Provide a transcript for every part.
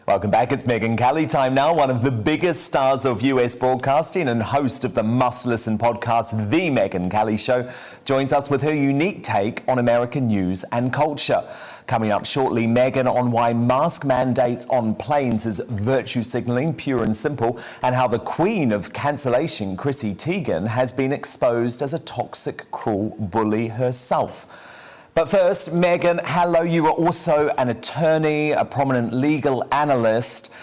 Welcome back. It's Megyn Kelly time now. One of the biggest stars of US broadcasting and host of the must-listen podcast, The Megyn Kelly Show, joins us with her unique take on American news and culture. Coming up shortly, Megyn on why mask mandates on planes is virtue signaling, pure and simple, and how the queen of cancellation, Chrissy Teigen, has been exposed as a toxic, cruel bully herself. But first, Megyn, hello. You are also an attorney, a prominent legal analyst,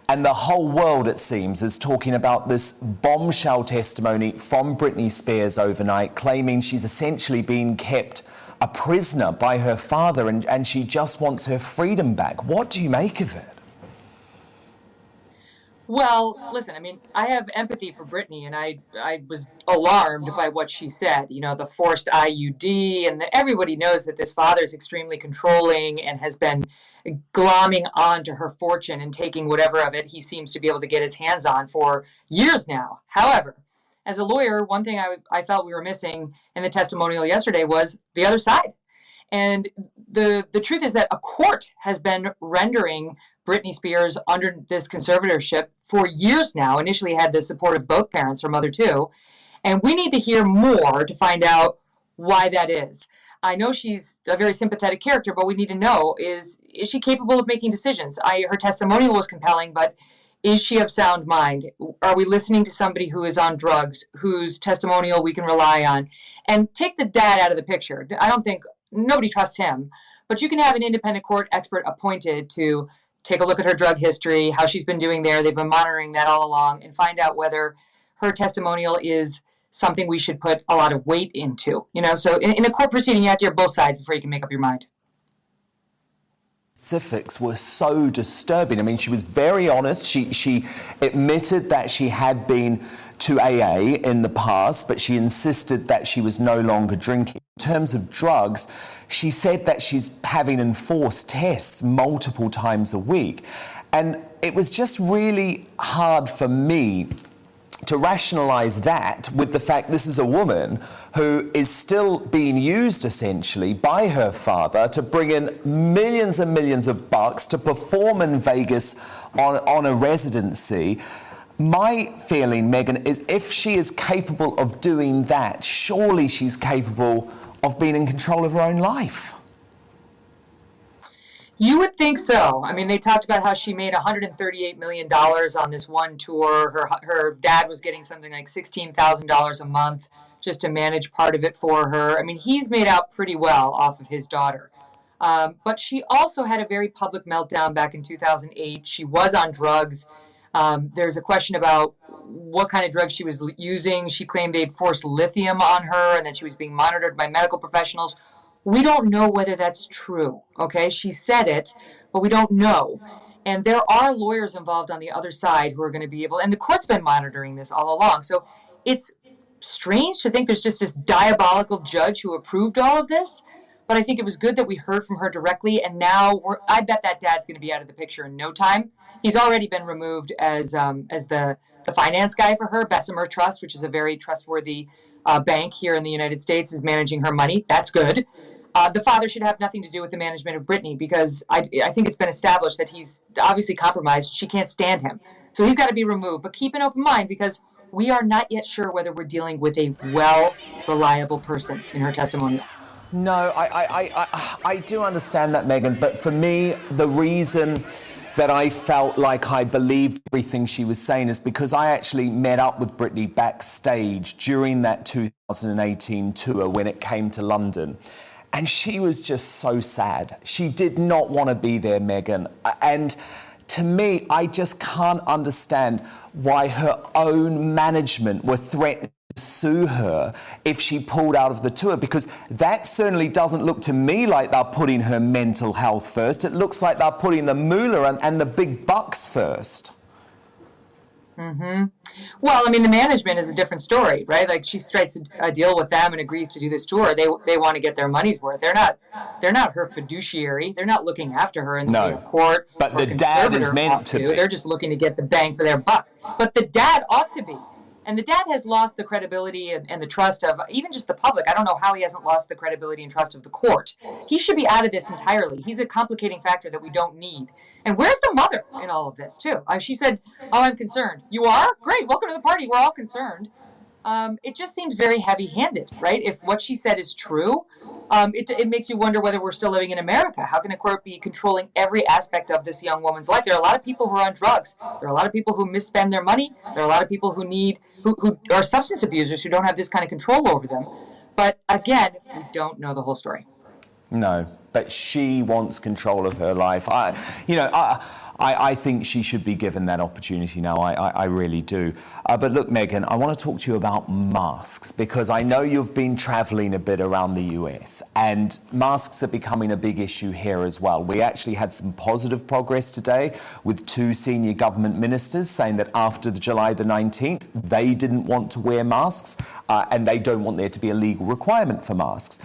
and the whole world, it seems, is talking about this bombshell testimony from Britney Spears overnight, claiming she's essentially been kept a prisoner by her father and she just wants her freedom back. What do you make of it? Well, listen, I mean, I have empathy for Britney, and I was alarmed by what she said. You know, the forced IUD, and everybody knows that this father is extremely controlling and has been glomming onto her fortune and taking whatever of it he seems to be able to get his hands on for years now. However, as a lawyer, one thing I felt we were missing in the testimonial yesterday was the other side. And the truth is that a court has been rendering Britney Spears under this conservatorship for years now. Initially had the support of both parents, her mother too. And we need to hear more to find out why that is. I know she's a very sympathetic character, but we need to know, is she capable of making decisions? Her testimonial was compelling, but is she of sound mind? Are we listening to somebody who is on drugs, whose testimonial we can rely on? And take the dad out of the picture. I don't think, nobody trusts him, but you can have an independent court expert appointed to take a look at her drug history, how she's been doing there. They've been monitoring that all along, and find out whether her testimonial is something we should put a lot of weight into. You know, so in a court proceeding, you have to hear both sides before you can make up your mind. Specifics were so disturbing. I mean, she was very honest. She admitted that she had been to AA in the past, but she insisted that she was no longer drinking. In terms of drugs, she said that she's having enforced tests multiple times a week. And it was just really hard for me to rationalize that with the fact this is a woman who is still being used essentially by her father to bring in millions and millions of bucks to perform in Vegas on a residency. My feeling, Megyn, is if she is capable of doing that, surely she's capable of being in control of her own life. You would think so. I mean, they talked about how she made $138 million on this one tour. Her dad was getting something like $16,000 a month just to manage part of it for her. I mean, he's made out pretty well off of his daughter. But she also had a very public meltdown back in 2008. She was on drugs. There's a question about what kind of drugs she was using. She claimed they'd forced lithium on her and that she was being monitored by medical professionals. We don't know whether that's true, okay? She said it, but we don't know. And there are lawyers involved on the other side who are going to be able, and the court's been monitoring this all along. So it's strange to think there's just this diabolical judge who approved all of this. But I think it was good that we heard from her directly, and now I bet that dad's going to be out of the picture in no time. He's already been removed as the finance guy for her. Bessemer Trust, which is a very trustworthy bank here in the United States, is managing her money. That's good. The father should have nothing to do with the management of Britney, because I think it's been established that he's obviously compromised. She can't stand him. So he's got to be removed. But keep an open mind, because we are not yet sure whether we're dealing with a reliable person in her testimonial. No, I do understand that, Megyn, but for me, the reason that I felt like I believed everything she was saying is because I actually met up with Britney backstage during that 2018 tour when it came to London. And she was just so sad. She did not want to be there, Megyn. And to me, I just can't understand why her own management were threatening to sue her if she pulled out of the tour, because that certainly doesn't look to me like they're putting her mental health first. It looks like they're putting the moolah and the big bucks first. Mm-hmm. Well, I mean, the management is a different story, right? Like, she strikes a deal with them and agrees to do this tour. They want to get their money's worth. They're not her fiduciary. They're not looking after her in the way of court. But the dad is meant to be. They're just looking to get the bang for their buck. But the dad ought to be. And the dad has lost the credibility and the trust of even just the public. I don't know how he hasn't lost the credibility and trust of the court. He should be out of this entirely. He's a complicating factor that we don't need. And where's the mother in all of this, too? She said, "Oh, I'm concerned." You are? Great. Welcome to the party. We're all concerned. It just seems very heavy-handed, right? If what she said is true, it makes you wonder whether we're still living in America. How can a court be controlling every aspect of this young woman's life? There are a lot of people who are on drugs. There are a lot of people who misspend their money. There are a lot of people who are substance abusers who don't have this kind of control over them. But again, we don't know the whole story. No, but she wants control of her life. I think she should be given that opportunity now. I really do. But look, Megyn, I want to talk to you about masks, because I know you've been traveling a bit around the US, and masks are becoming a big issue here as well. We actually had some positive progress today with 2 senior government ministers saying that after July the 19th, they didn't want to wear masks, and they don't want there to be a legal requirement for masks.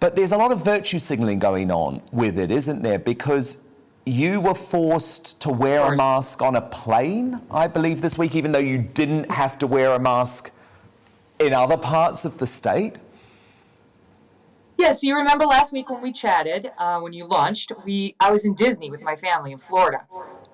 But there's a lot of virtue signaling going on with it, isn't there? Because you were forced to wear a mask on a plane, I believe, this week, even though you didn't have to wear a mask in other parts of the state. Yeah, so you remember last week when we chatted, when you launched, I was in Disney with my family in Florida.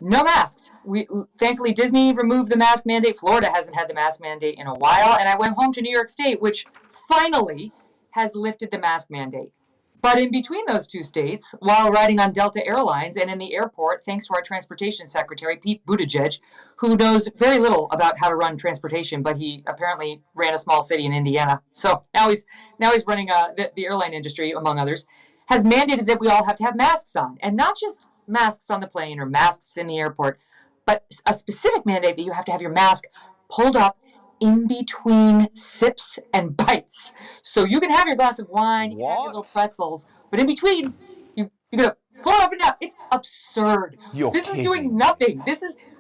No masks. We thankfully, Disney removed the mask mandate. Florida hasn't had the mask mandate in a while. And I went home to New York State, which finally has lifted the mask mandate. But in between those 2 states, while riding on Delta Airlines and in the airport, thanks to our transportation secretary, Pete Buttigieg, who knows very little about how to run transportation, but he apparently ran a small city in Indiana. So now he's running the airline industry, among others, has mandated that we all have to have masks on. And not just masks on the plane or masks in the airport, but a specific mandate that you have to have your mask pulled up in between sips and bites. So you can have your glass of wine, you can have your little pretzels, but in between, you gotta pull it up and down. It's absurd. This is doing nothing.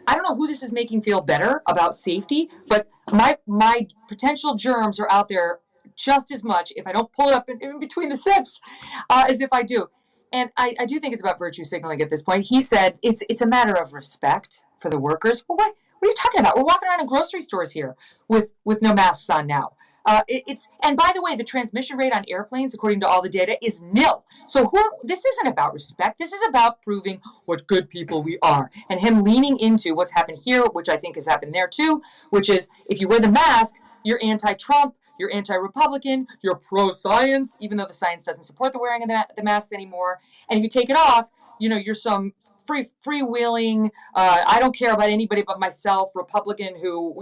I don't know who this is making feel better about safety, but my potential germs are out there just as much if I don't pull it up in between the sips as if I do. And I do think it's about virtue signaling at this point. He said it's a matter of respect for the workers. Well, what are you talking about? We're walking around in grocery stores here with no masks on now. And by the way, the transmission rate on airplanes, according to all the data, is nil. So this isn't about respect. This is about proving what good people we are. And him leaning into what's happened here, which I think has happened there too, which is if you wear the mask, you're anti-Trump, you're anti-Republican, you're pro-science, even though the science doesn't support the wearing of the masks anymore. And if you take it off, you're some freewheeling, I don't care about anybody but myself, Republican who,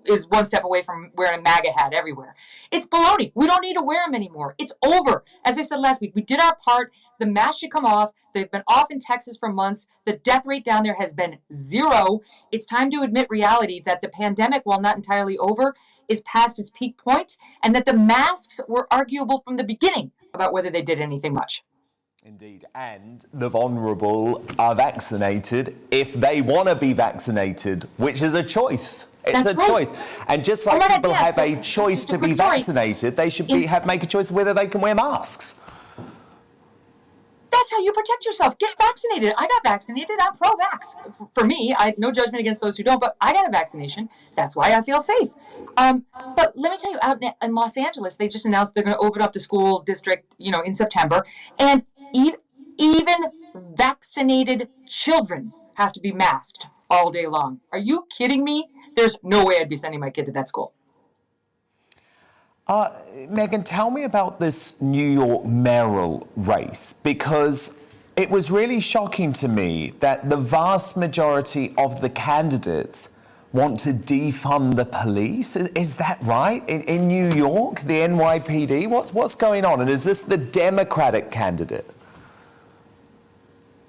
is one step away from wearing a MAGA hat everywhere. It's baloney. We don't need to wear them anymore. It's over. As I said last week, we did our part. The masks should come off. They've been off in Texas for months. The death rate down there has been 0. It's time to admit reality that the pandemic, while not entirely over, is past its peak point, and that the masks were arguable from the beginning about whether they did anything much. Indeed. And the vulnerable are vaccinated if they want to be vaccinated, which is a choice. It's a choice. And just like people have a choice to be vaccinated, they should make a choice whether they can wear masks. That's how you protect yourself. Get vaccinated. I got vaccinated. I'm pro-vax. For me, I no judgment against those who don't, but I got a vaccination. That's why I feel safe. But let me tell you, out in Los Angeles, they just announced they're going to open up the school district, in September. And even vaccinated children have to be masked all day long. Are you kidding me? There's no way I'd be sending my kid to that school. Megyn, tell me about this New York mayoral race, because it was really shocking to me that the vast majority of the candidates want to defund the police. Is that right? In New York, the NYPD? What's going on? And is this the Democratic candidate?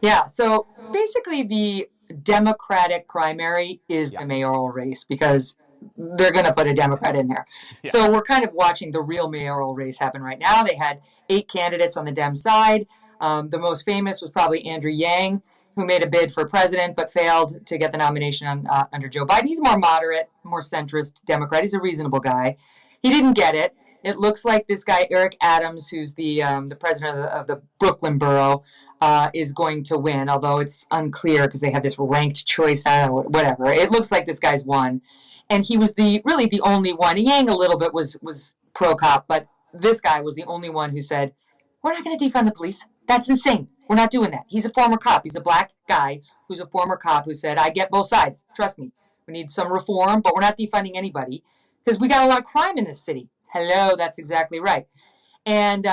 Yeah, so basically the Democratic primary is the mayoral race, because they're going to put a Democrat in there. Yeah. So we're kind of watching the real mayoral race happen right now. They had 8 candidates on the Dem side. The most famous was probably Andrew Yang, who made a bid for president but failed to get the nomination under Joe Biden. He's more moderate, more centrist Democrat. He's a reasonable guy. He didn't get it. It looks like this guy, Eric Adams, who's the president of the Brooklyn borough, is going to win, although it's unclear because they have this ranked choice. I don't know, whatever. It looks like this guy's won. And he was really the only one. Yang a little bit was pro-cop, but this guy was the only one who said, we're not going to defund the police. That's insane. We're not doing that. He's a former cop. He's a black guy who's a former cop who said, I get both sides. Trust me. We need some reform, but we're not defunding anybody because we got a lot of crime in this city. Hello, that's exactly right. And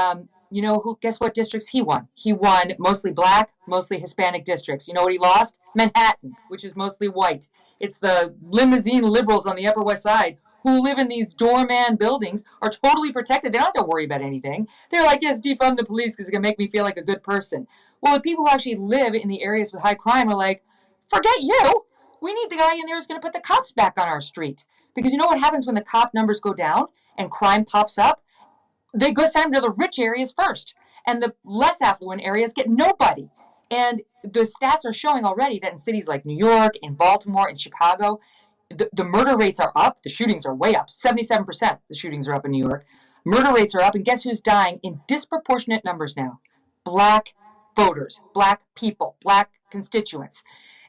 guess what districts he won? He won mostly black, mostly Hispanic districts. You know what he lost? Manhattan, which is mostly white. It's the limousine liberals on the Upper West Side who live in these doorman buildings, are totally protected. They don't have to worry about anything. They're like, yes, defund the police because it's going to make me feel like a good person. Well, the people who actually live in the areas with high crime are like, forget you. We need the guy in there who's going to put the cops back on our street. Because you know what happens when the cop numbers go down and crime pops up? They go send them to the rich areas first. And the less affluent areas get nobody. And the stats are showing already that in cities like New York, in Baltimore, in Chicago, the murder rates are up. The shootings are way up. 77% the shootings are up in New York. Murder rates are up. And guess who's dying in disproportionate numbers now? Black voters, black people, black constituents.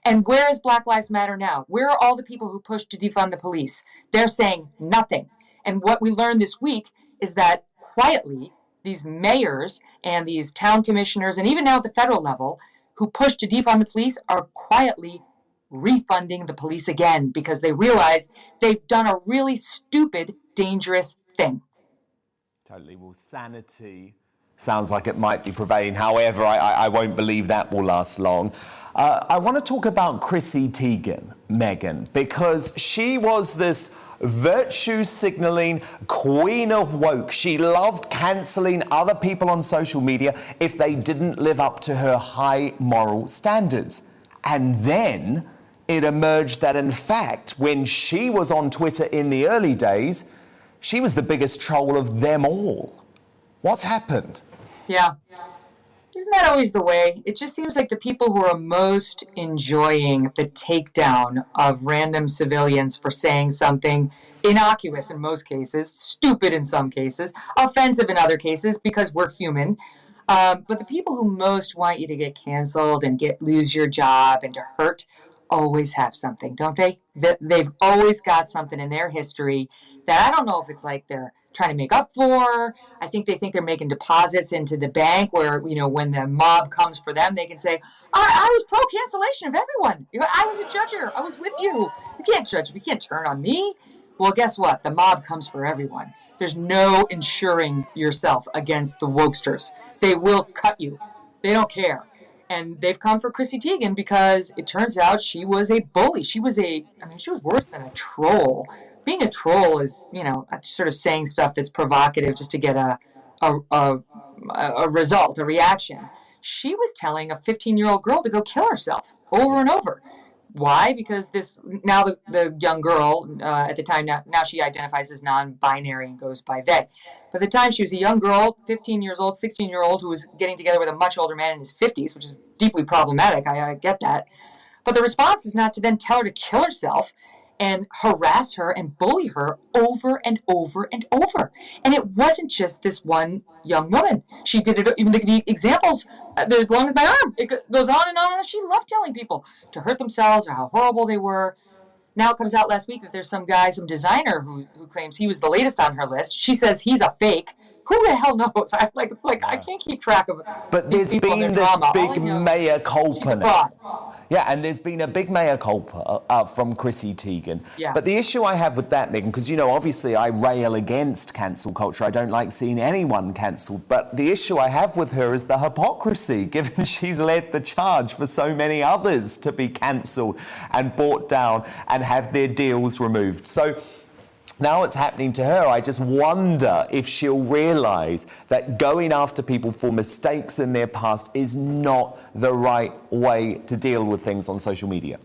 And where is Black Lives Matter now? Where are all the people who pushed to defund the police? They're saying nothing. And what we learned this week is that quietly, these mayors and these town commissioners, and even now at the federal level, who pushed to defund the police are quietly refunding the police again because they realize they've done a really stupid, dangerous thing. Totally. Well, sanity sounds like it might be prevailing. However, I won't believe that will last long. I want to talk about Chrissy Teigen, Megyn, because she was this virtue signaling queen of woke. She loved cancelling other people on social media if they didn't live up to her high moral standards. And then it emerged that, in fact, when she was on Twitter in the early days, she was the biggest troll of them all. What's happened? Yeah. Isn't that always the way? It just seems like the people who are most enjoying the takedown of random civilians for saying something innocuous in most cases, stupid in some cases, offensive in other cases, because we're human. But the people who most want you to get canceled and lose your job and to hurt always have something, don't they? They've always got something in their history that I don't know if it's like they're trying to make up for. I think they think they're making deposits into the bank where, when the mob comes for them, they can say, I was pro-cancellation of everyone. I was a judger. I was with you. You can't judge me. You can't turn on me. Well, guess what? The mob comes for everyone. There's no insuring yourself against the wokesters. They will cut you. They don't care. And they've come for Chrissy Teigen because it turns out she was a bully. She was worse than a troll. Being a troll is, sort of saying stuff that's provocative just to get a result, a reaction. She was telling a 15-year-old girl to go kill herself over and over. Why? Because the young girl, at the time, now she identifies as non-binary and goes by they. But at the time, she was a young girl, 15 years old, 16-year-old, who was getting together with a much older man in his 50s, which is deeply problematic. I get that. But the response is not to then tell her to kill herself and harass her and bully her over and over and over. And it wasn't just this one young woman. She did it, even the examples, they're as long as my arm. It goes on and on and on. She loved telling people to hurt themselves or how horrible they were. Now it comes out last week that there's some designer who claims he was the latest on her list. She says he's a fake. Who the hell knows? I can't keep track of But these there's people been and this their drama. big mea culpa now. Yeah, and there's been a big mea culpa from Chrissy Teigen. Yeah. But the issue I have with that, Megyn, because, obviously I rail against cancel culture. I don't like seeing anyone cancelled. But the issue I have with her is the hypocrisy, given she's led the charge for so many others to be cancelled and brought down and have their deals removed. So now it's happening to her. I just wonder if she'll realise that going after people for mistakes in their past is not the right way to deal with things on social media.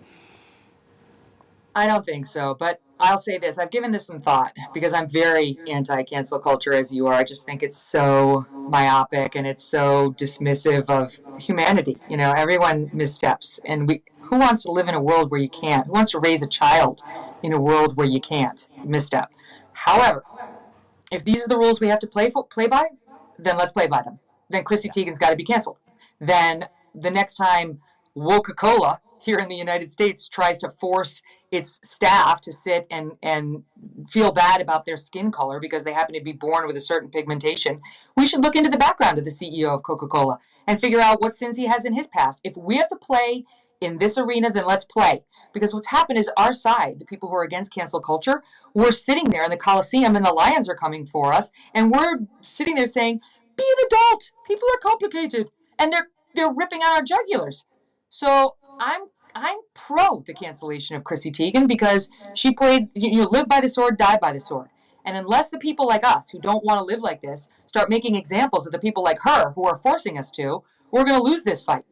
I don't think so, but I'll say this. I've given this some thought because I'm very anti-cancel culture, as you are. I just think it's so myopic and it's so dismissive of humanity. Everyone missteps. And who wants to live in a world where you can't? Who wants to raise a child in a world where you can't misstep? However, if these are the rules we have to play by, then let's play by them. Then Chrissy Teigen's got to be canceled. Then the next time Coca-Cola here in the United States tries to force its staff to sit and feel bad about their skin color because they happen to be born with a certain pigmentation, we should look into the background of the CEO of Coca-Cola and figure out what sins he has in his past. If we have to play in this arena, then let's play. Because what's happened is our side, the people who are against cancel culture, we're sitting there in the Coliseum and the lions are coming for us. And we're sitting there saying, be an adult. People are complicated. And they're ripping out our jugulars. So I'm pro the cancellation of Chrissy Teigen because she played, live by the sword, die by the sword. And unless the people like us who don't want to live like this start making examples of the people like her who are forcing us to, we're going to lose this fight.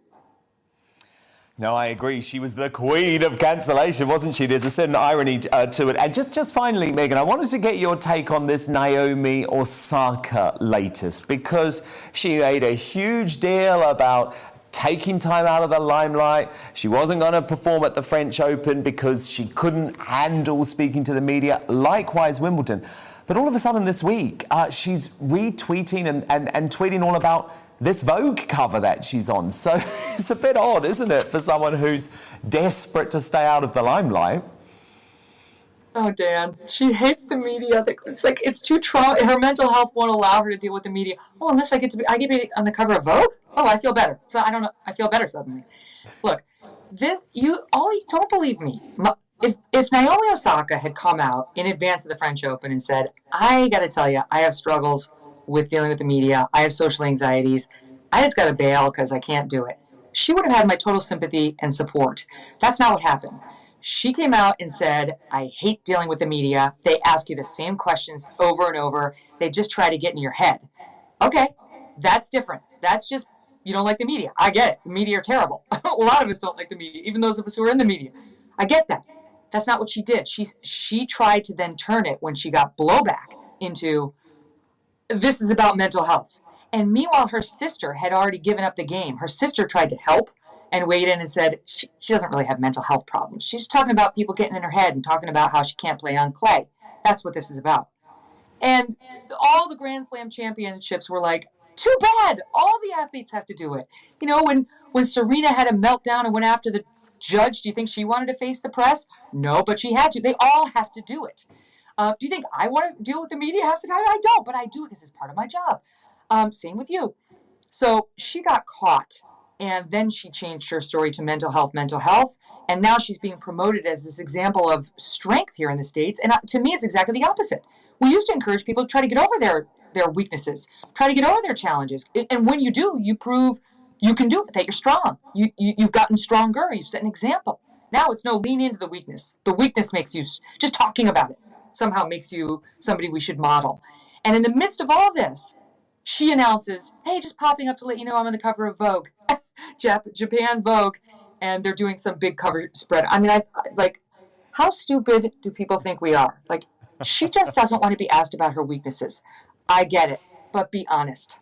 No, I agree. She was the queen of cancellation, wasn't she? There's a certain irony to it. And just finally, Megyn, I wanted to get your take on this Naomi Osaka latest, because she made a huge deal about taking time out of the limelight. She wasn't going to perform at the French Open because she couldn't handle speaking to the media. Likewise, Wimbledon. But all of a sudden this week, she's retweeting and tweeting all about this Vogue cover that she's on. So it's a bit odd, isn't it, for someone who's desperate to stay out of the limelight? Oh, Dan, she hates the media. It's like, it's too her mental health won't allow her to deal with the media. Oh, unless I get to be on the cover of Vogue? Oh, I feel better. So I don't know. I feel better suddenly. Look, don't believe me. If Naomi Osaka had come out in advance of the French Open and said, I got to tell you, I have struggles with dealing with the media. I have social anxieties. I just got to bail because I can't do it. She would have had my total sympathy and support. That's not what happened. She came out and said, I hate dealing with the media. They ask you the same questions over and over. They just try to get in your head. Okay, that's different. That's just, you don't like the media. I get it. The media are terrible. A lot of us don't like the media, even those of us who are in the media. I get that. That's not what she did. She tried to then turn it when she got blowback into, this is about mental health. And meanwhile, her sister had already given up the game. Her sister tried to help and weighed in and said she doesn't really have mental health problems. She's talking about people getting in her head and talking about how she can't play on clay. That's what this is about. And all the Grand Slam championships were like, too bad. All the athletes have to do it. You know, when Serena had a meltdown and went after the judge, do you think she wanted to face the press? No, but she had to. They all have to do it. Do you think I want to deal with the media half the time? I don't, but I do it because it's part of my job. Same with you. So she got caught. And then she changed her story to mental health. And now she's being promoted as this example of strength here in the States. And to me, it's exactly the opposite. We used to encourage people to try to get over their weaknesses, try to get over their challenges. And when you do, you prove you can do it, that you're strong. You've gotten stronger. You've set an example. Now it's no, lean into the weakness. The weakness makes you, just talking about it somehow makes you somebody we should model. And in the midst of all this, she announces, hey, just popping up to let you know I'm on the cover of Vogue. Japan Vogue, and they're doing some big cover spread. I mean, I like, how stupid do people think we are? Like, she just doesn't want to be asked about her weaknesses. I get it, but be honest.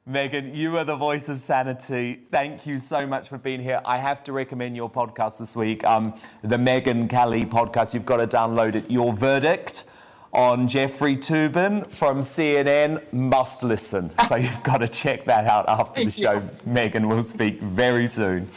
Megyn, you are the voice of sanity. Thank you so much for being here. I have to recommend your podcast this week, the Megyn Kelly podcast. You've got to download it. Your Verdict on Jeffrey Toobin from CNN, must listen. So you've got to check that out after the show. Megyn will speak very soon.